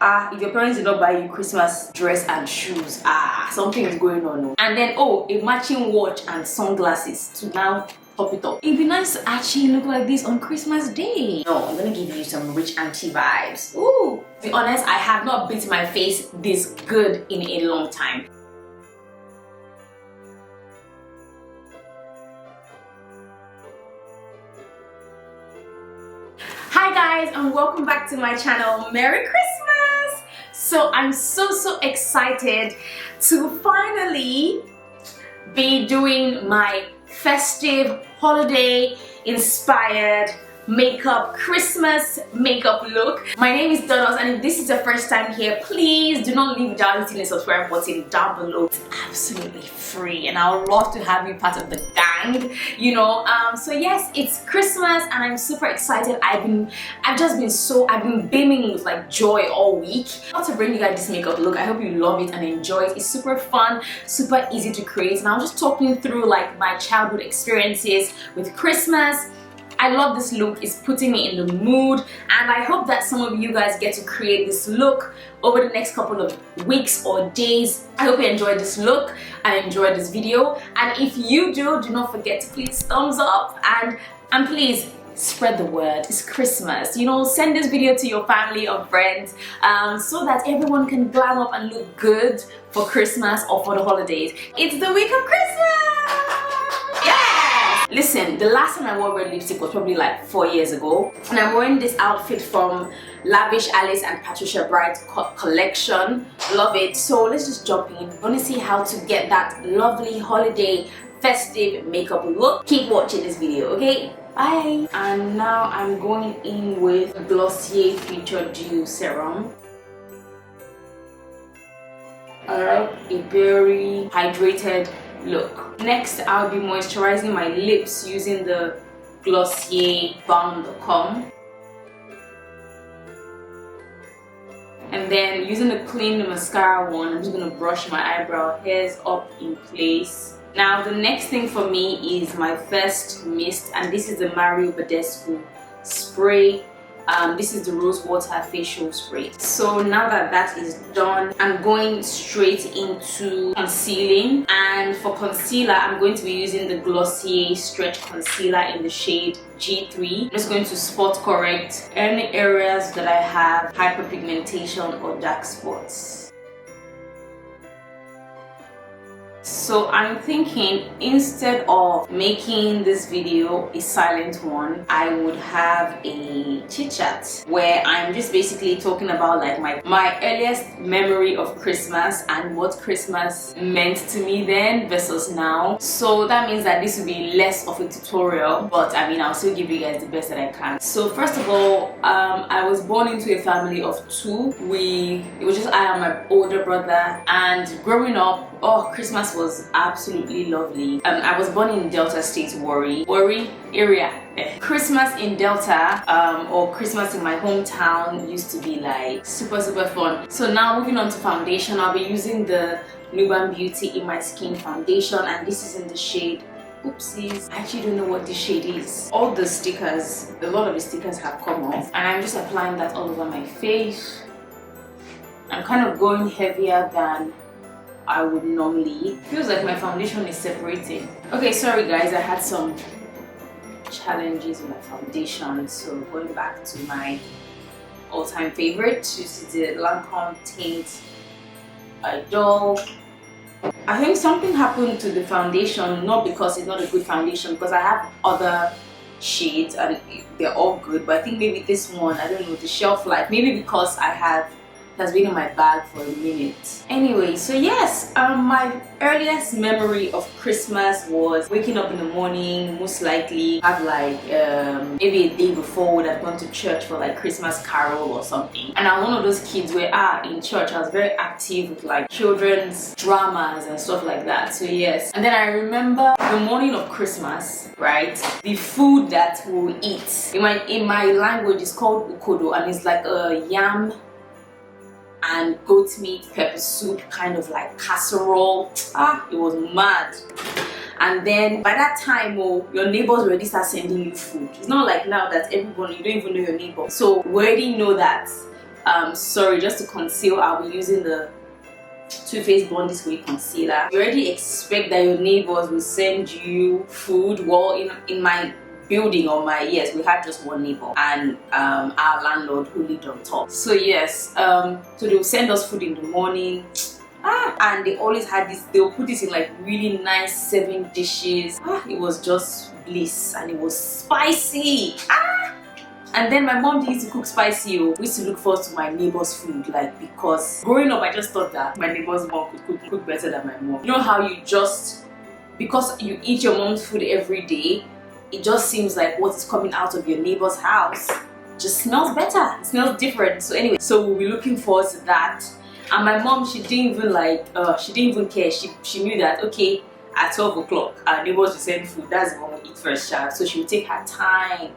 If your parents did not buy you Christmas dress and shoes, something is going on. No? And then, a matching watch and sunglasses to now top it up. It'd be nice to actually look like this on Christmas Day. No, I'm gonna give you some rich auntie vibes. Ooh, to be honest, I have not beat my face this good in a long time. Hi guys, and welcome back to my channel. Merry Christmas! So I'm so excited to finally be doing my festive holiday inspired makeup, Christmas makeup look. My name is Iamdodos, and if this is your first time here, please do not leave without hitting the subscribe button down below. It's absolutely free and I would love to have you part of the gang, you know. So yes, it's Christmas and I'm super excited. I've been beaming with like joy all week. I want to bring you guys this makeup look. I hope you love it and enjoy it. It's super fun, super easy to create, and I was just talking through like my childhood experiences with Christmas. I love this look. It's putting me in the mood, and I hope that some of you guys get to create this look over the next couple of weeks or days. I hope you enjoyed this look and enjoyed this video, and if you do not forget to please thumbs up and please spread the word. It's Christmas, you know. Send this video to your family or friends so that everyone can glam up and look good for Christmas or for the holidays. It's the week of Christmas. Listen, the last time I wore red lipstick was probably like 4 years ago, and I'm wearing this outfit from Lavish Alice and Patricia Bright collection. Love it. So let's just jump in. I want to see how to get that lovely holiday festive makeup look. Keep watching this video, okay? Bye. And now I'm going in with Glossier featured Dew Serum. Alright, a very hydrated look. Next, I'll be moisturizing my lips using the Glossier Balm de Come. And then using the clean mascara one, I'm just going to brush my eyebrow hairs up in place. Now the next thing for me is my first mist, and this is the Badescu spray. This is the rosewater facial spray. So now that that is done, I'm going straight into concealing, and for concealer I'm going to be using the Glossier Stretch Concealer in the shade G3. I'm just going to spot correct any areas that I have hyperpigmentation or dark spots. So I'm thinking, instead of making this video a silent one, I would have a chit chat where I'm just basically talking about like my earliest memory of Christmas and what Christmas meant to me then versus now. So that means that this will be less of a tutorial, but I mean, I'll still give you guys the best that I can. So first of all, I was born into a family of two. It was just I and my older brother, and growing up, Christmas was absolutely lovely. I was born in Delta State, Warri area. Christmas in Delta or Christmas in my hometown used to be like super fun. So now moving on to foundation, I'll be using the Nuban Beauty In My Skin foundation, and this is in the shade Oopsies. I actually don't know what this shade is. All the stickers, a lot of the stickers have come off, and I'm just applying that all over my face. I'm kind of going heavier than I would normally. Feels like my foundation is separating. Okay, sorry guys, I had some challenges with my foundation, so going back to my all-time favorite, this is the Lancome Teinte Idole. I think something happened to the foundation, not because it's not a good foundation, because I have other shades and they're all good, but I think maybe this one, I don't know, the shelf life, maybe because it has been in my bag for a minute. Anyway, so yes, my earliest memory of Christmas was waking up in the morning, most likely have like maybe a day before would have gone to church for like Christmas carol or something. And I'm one of those kids where in church I was very active with like children's dramas and stuff like that. So yes, and then I remember the morning of Christmas, right? The food that we'll eat in my language is called ukodo, and it's like a yam and goat meat pepper soup, kind of like casserole. It was mad. And then by that time, your neighbors already start sending you food. It's not like now that everyone, you don't even know your neighbor, so we already know that Sorry, just to conceal, I'll be using the Too Faced Born This Way concealer. You already expect that your neighbors will send you food. Well, in my building, or my, yes, we had just one neighbor and our landlord who lived on top. So yes, so they'll send us food in the morning. And they always had this, they'll put this in like really nice 7 dishes. It was just bliss, and it was spicy. And then my mom used to cook spicy. We used to look forward to my neighbor's food, like, because growing up I just thought that my neighbor's mom could cook better than my mom. You know how you just, because you eat your mom's food every day, it just seems like what is coming out of your neighbor's house just smells better, it smells different. So anyway, so we'll be looking forward to that. And my mom, she didn't even like, she didn't even care. She knew that, okay, at 12 o'clock our neighbors will send food, that's when we eat first, child. So she would take her time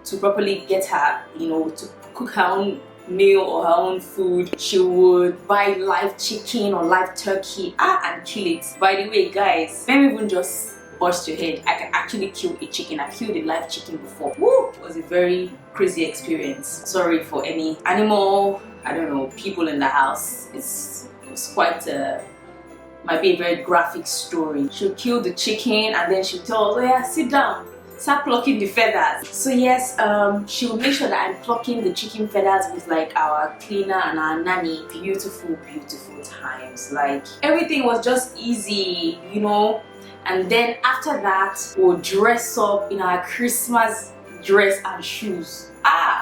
to properly get her, you know, to cook her own meal or her own food. She would buy live chicken or live turkey and kill it. By the way, guys, let me even just bust your head. I can actually kill a chicken. I killed a live chicken before. Woo! It was a very crazy experience. Sorry for any animal, I don't know, people in the house. It was quite might be a very graphic story. She'll kill the chicken and then she'll tell us, oh yeah, sit down, start plucking the feathers. So yes, she'll make sure that I'm plucking the chicken feathers with like our cleaner and our nanny. Beautiful, beautiful times. Like, everything was just easy, you know. And then after that, we'll dress up in our Christmas dress and shoes.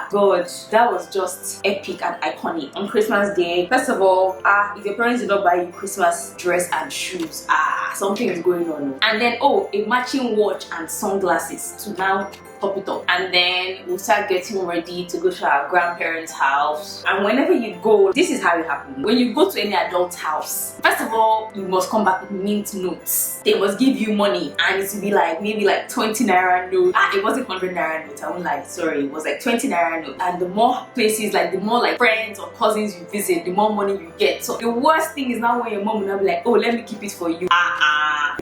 God, that was just epic and iconic. On Christmas Day, first of all, if your parents did not buy you Christmas dress and shoes, something is going on. And then, a matching watch and sunglasses to now top it up. And then we'll start getting ready to go to our grandparents' house. And whenever you go, this is how it happens. When you go to any adult house, first of all, you must come back with mint notes. They must give you money, and it will be like maybe like 20 naira note. It wasn't 100 naira note, I won't lie, sorry, it was like 20 naira note. And the more places, like the more like friends or cousins you visit, the more money you get. So the worst thing is now when your mom will not be like, oh, let me keep it for you.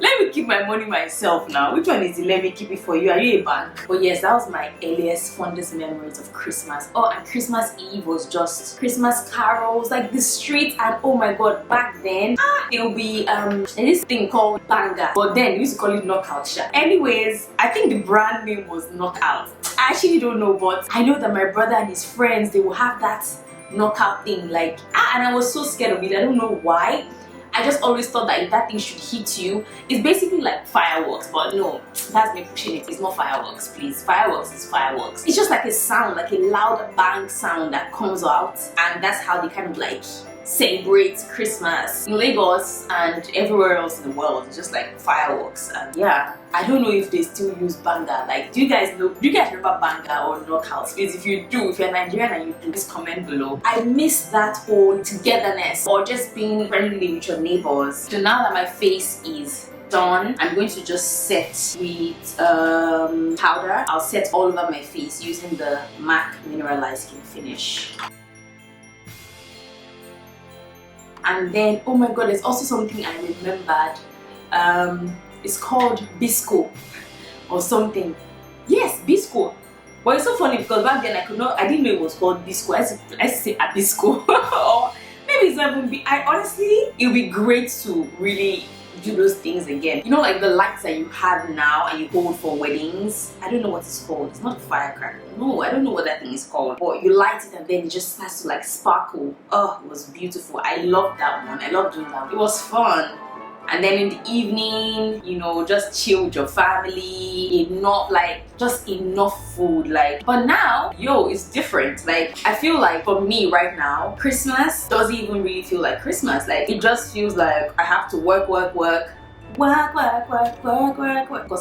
Let me keep my money myself now. Which one is it? Let me keep it for you. Are you a bank? But yes, that was my earliest, fondest memories of Christmas. And Christmas Eve was just Christmas carols, like the street. And oh my god, back then, it'll be this thing called banger. But then we used to call it knockout shot. Anyways, I think the brand name was Knockout. I actually don't know, but I know that my brother and his friends, they will have that knockout thing, like, and I was so scared of it. I don't know why. I just always thought that if that thing should hit you, it's basically like fireworks. But no, that's me pushing it. It's not fireworks, please. Fireworks is fireworks. It's just like a sound, like a loud bang sound that comes out, and that's how they kind of like celebrate Christmas in Lagos and everywhere else in the world. It's just like fireworks. And yeah, I don't know if they still use banger. Like, do you guys remember banger or knockouts? Please, if you do, if you're Nigerian and you do, please comment below. I miss that whole togetherness or just being friendly with your neighbors. So now that my face is done, I'm going to just set with powder. I'll set all over my face using the MAC Mineralize Skin Finish. And then, oh my god, there's also something I remembered. It's called Bisco or something. Yes, Bisco. But it's so funny because back then I didn't know it was called Bisco. I used to say Abisco. Or maybe it's not even honestly, it would be great to really do those things again. You know, like the lights that you have now and you hold for weddings. I don't know what it's called. It's not a firecracker. No, I don't know what that thing is called. But you light it and then it just starts to like sparkle. Oh, it was beautiful. I loved that one. I loved doing that one. It was fun. And then in the evening, you know, just chill with your family, just enough food, like. But now, yo, it's different. Like, I feel like for me right now, Christmas doesn't even really feel like Christmas. Like, it just feels like I have to work, because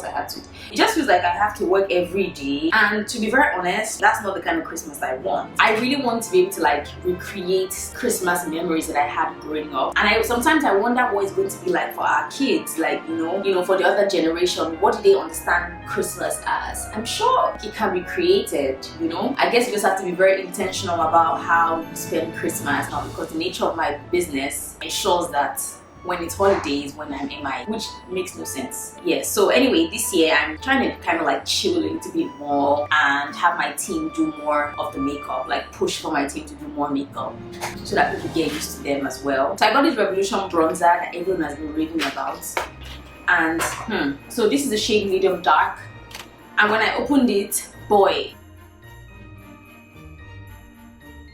I had to. It just feels like I have to work every day, and to be very honest, that's not the kind of Christmas I want. I really want to be able to like recreate Christmas memories that I had growing up, and sometimes I wonder what it's going to be like for our kids, like, you know, for the other generation. What do they understand Christmas as? I'm sure it can be created, you know. I guess you just have to be very intentional about how you spend Christmas now, because the nature of my business ensures that when it's holidays, when I'm in my, which makes no sense. Yeah, so anyway, this year I'm trying to kind of like chill a little bit more and have my team do more of the makeup, like push for my team to do more makeup so that people get used to them as well. So I got this Revolution bronzer that everyone has been raving about, and so this is the shade medium dark, and when I opened it, boy,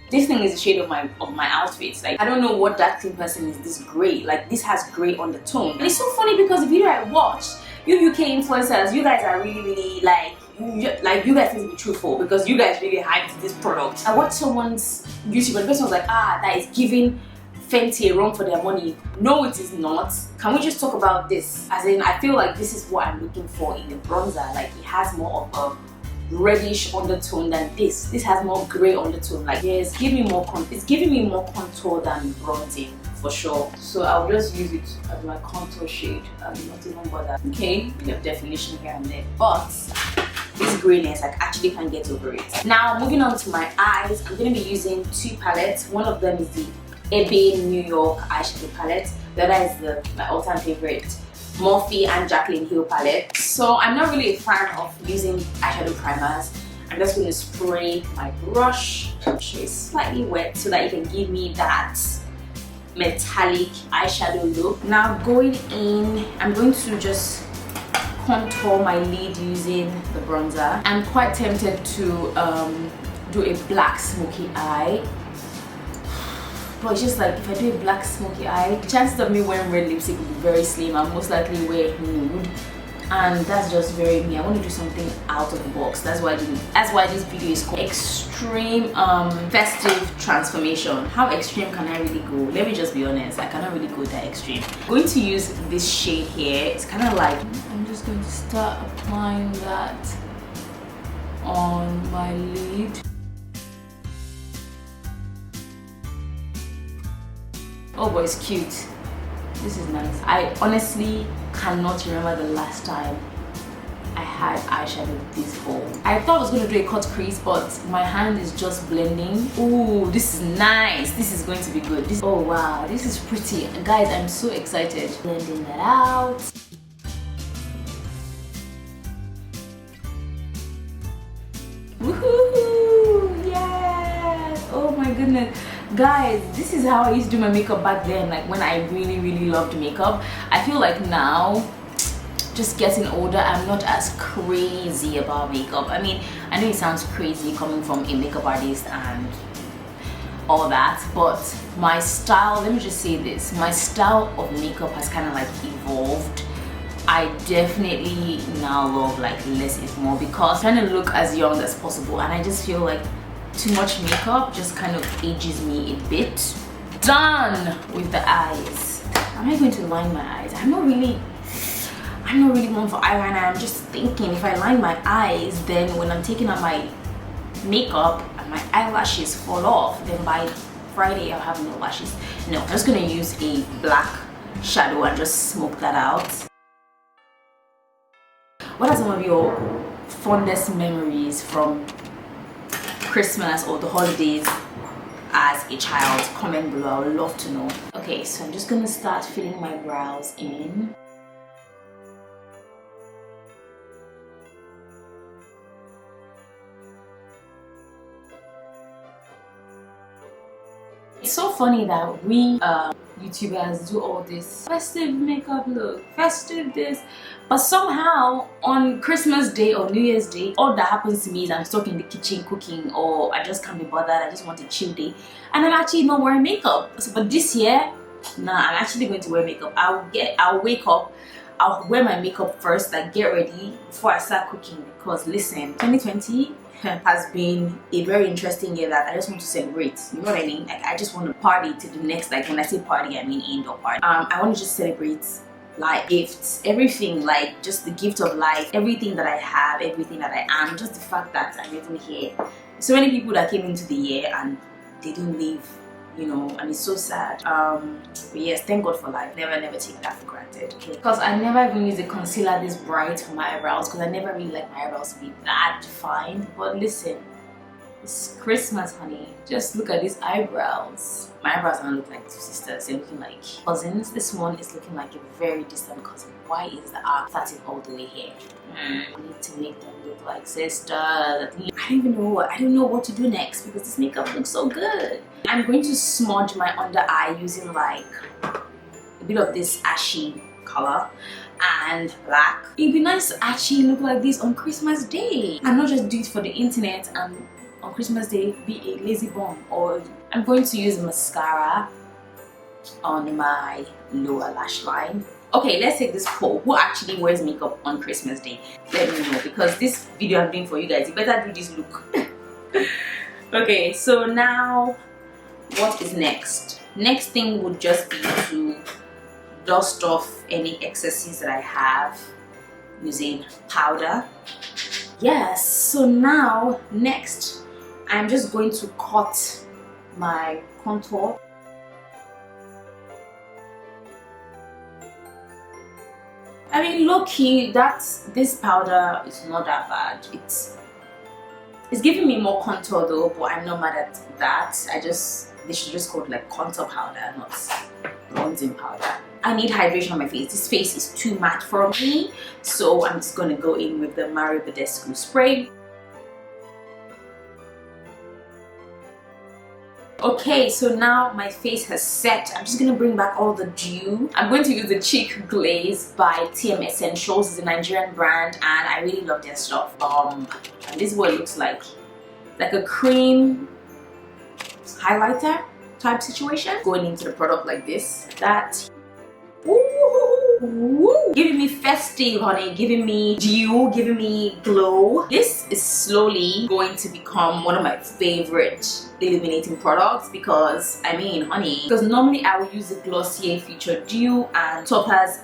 this thing is the shade of my outfits. Like, I don't know what that thin person is this gray. Like, this has gray undertone. And it's so funny because the video I watched, you UK influencers, you guys are really like you guys need to be truthful because you guys really hyped this product. I watched someone's YouTube and the person was like, that is giving Fenty a run for their money. No, it is not. Can we just talk about this? As in, I feel like this is what I'm looking for in the bronzer. Like, it has more of a reddish undertone than this. This has more gray undertone. Like, yes, it's giving me more contour than bronzing for sure. So I'll just use it as my contour shade and not even bother. Okay, bit of definition here and there, but this grayness, I actually can't get over it. Now moving on to my eyes, I'm going to be using two palettes. One of them is the Ebe New York eyeshadow palette. The other is my all-time favorite Morphe and Jacklyn Hill palette. So I'm not really a fan of using eyeshadow primers. I'm just going to spray my brush, which is slightly wet so that it can give me that metallic eyeshadow look. Now going in, I'm going to just contour my lid using the bronzer. I'm quite tempted to do a black smoky eye. But it's just like, if I do a black smoky eye, the chances of me wearing red lipstick will be very slim. I'll most likely wear nude, and that's just very me. I want to do something out of the box. That's why this video is called Extreme Festive Transformation. How extreme can I really go? Let me just be honest, I cannot really go that extreme. I'm going to use this shade here. It's kind of like, I'm just going to start applying that on my lid. Oh boy, it's cute. This is nice. I honestly cannot remember the last time I had eyeshadow this bold. I thought I was going to do a cut crease, but my hand is just blending. Ooh, this is nice. This is going to be good. Oh wow, this is pretty. Guys, I'm so excited. Blending that out. Woohoo! Yes! Oh my goodness. Guys, this is how I used to do my makeup back then, like when I really loved makeup. I feel like now, just getting older, I'm not as crazy about makeup. I mean, I know it sounds crazy coming from a makeup artist and all that, but my style, let me just say this, my style of makeup has kind of like evolved. I definitely now love like less is more, because I'm trying to look as young as possible, and I just feel like too much makeup just kind of ages me a bit. Done with the eyes. Am I going to line my eyes? I'm not really one for eyeliner. I'm just thinking, if I line my eyes, then when I'm taking out my makeup and my eyelashes fall off, then by Friday I'll have no lashes. No, I'm just gonna use a black shadow and just smoke that out. What are some of your fondest memories from Christmas or the holidays as a child? Comment below, I would love to know. Okay, so I'm just gonna start filling my brows in. It's so funny that we YouTubers do all this festive makeup look, festive this, but somehow on Christmas Day or New Year's Day, all that happens to me is I'm stuck in the kitchen cooking, or I just can't be bothered, I just want a chill day, and I'm actually not wearing makeup. So, but this year, nah, I'm actually going to wear makeup. I'll wake up, I'll wear my makeup first, like get ready before I start cooking, because listen, 2020 has been a very interesting year that I just want to celebrate. You know what I mean? Like, I just want to party to the next, like when I say party, I mean indoor party. I want to just celebrate life, gifts, everything, like just the gift of life, everything that I have, everything that I am, just the fact that I'm even here. So many people that came into the year and they didn't leave, you know, and it's so sad. But yes, thank God for life. Never take that for granted, okay? Because I never even use a concealer this bright for my eyebrows, because I never really like my eyebrows to be that defined. But listen, It's Christmas, honey. Just look at these eyebrows. My eyebrows don't look like two sisters, they're looking like cousins. This one is looking like a very distant cousin. Why is the arc starting all the way here? I need to make them look like sisters. I don't know what to do next because this makeup looks so good. I'm going to smudge my under eye using like a bit of this ashy color and black. It'd be nice to actually look like this on Christmas Day and not just do it for the internet and on Christmas Day be a lazy bum. Or I'm going to use mascara on my lower lash line. Okay, let's take this poll. Who actually wears makeup on Christmas Day? Let me know, because this video I'm doing for you guys, you better do this look. Okay, so now what is next? Next thing would just be to dust off any excesses that I have using powder. Yes, so now next I'm just going to cut my contour. I mean, low-key, this powder is not that bad. It's giving me more contour though, but I'm not mad at that. They should just call it like contour powder, not bronzing powder. I need hydration on my face. This face is too matte for me, so I'm just gonna go in with the Badescu spray. Okay, so now my face has set. I'm just gonna bring back all the dew. I'm going to use the Cheek Glaze by TM Essentials. It's a Nigerian brand and I really love their stuff. And this is what it looks like a cream highlighter type situation. Going into the product like this, Woo! Giving me festive, honey, giving me dew, giving me glow. This is slowly going to become one of my favorite illuminating products because, I mean, honey, because normally I would use the Glossier Feature Dew and Topaz,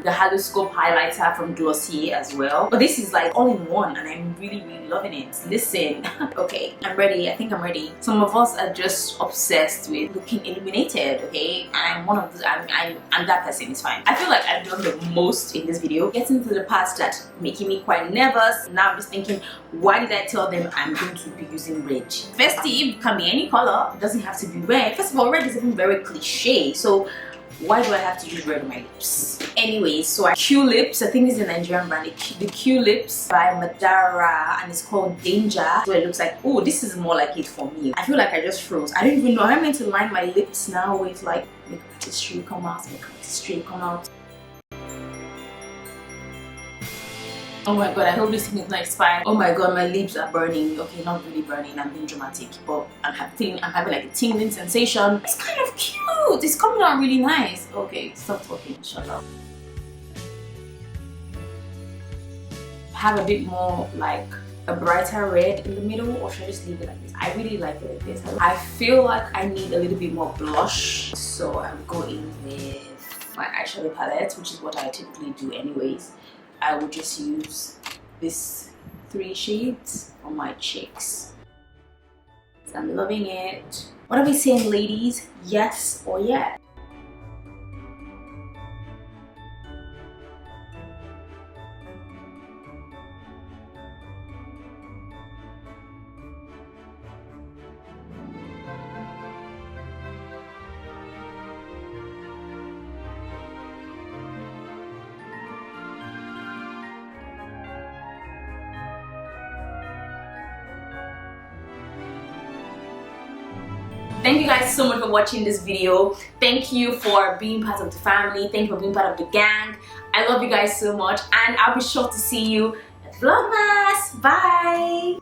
the Haloscope highlighter from Glossier as well. But this is like all in one and I'm really loving it. Listen, okay, I'm ready. I think I'm ready. Some of us are just obsessed with looking illuminated, okay? And I'm one of those, I'm that person, it's fine. I feel like I've done the most in this video. Getting to the parts that making me quite nervous. Now I'm just thinking, why did I tell them I'm going to be using red? Festive can be any color, it doesn't have to be red. First of all, red is even very cliche, so why do I have to use red on my lips? Anyway, so Qlips, I think it's a Nigerian brand, the Qlips by Madara, and it's called Danger. So it looks like, oh, this is more like it for me. I feel like I just froze. I don't even know. I'm meant to line my lips now with like makeup artistry come out. Oh my god, I hope this thing is not expired. Oh my god, my lips are burning. Okay, not really burning, I'm being dramatic, but I'm having like a tingling sensation. It's kind of cute. It's coming out really nice. Okay, stop talking, shut up. Have a bit more like a brighter red in the middle, or should I just leave it like this? I really like it like this. I feel like I need a little bit more blush, so I'm going with my eyeshadow palette, which is what I typically do anyways. I would just use this 3 shades on my cheeks. I'm loving it. What are we saying, ladies? Yes or yeah? Thank you guys so much for watching this video. Thank you for being part of the family. Thank you for being part of the gang. I love you guys so much and I'll be sure to see you at Vlogmas. Bye!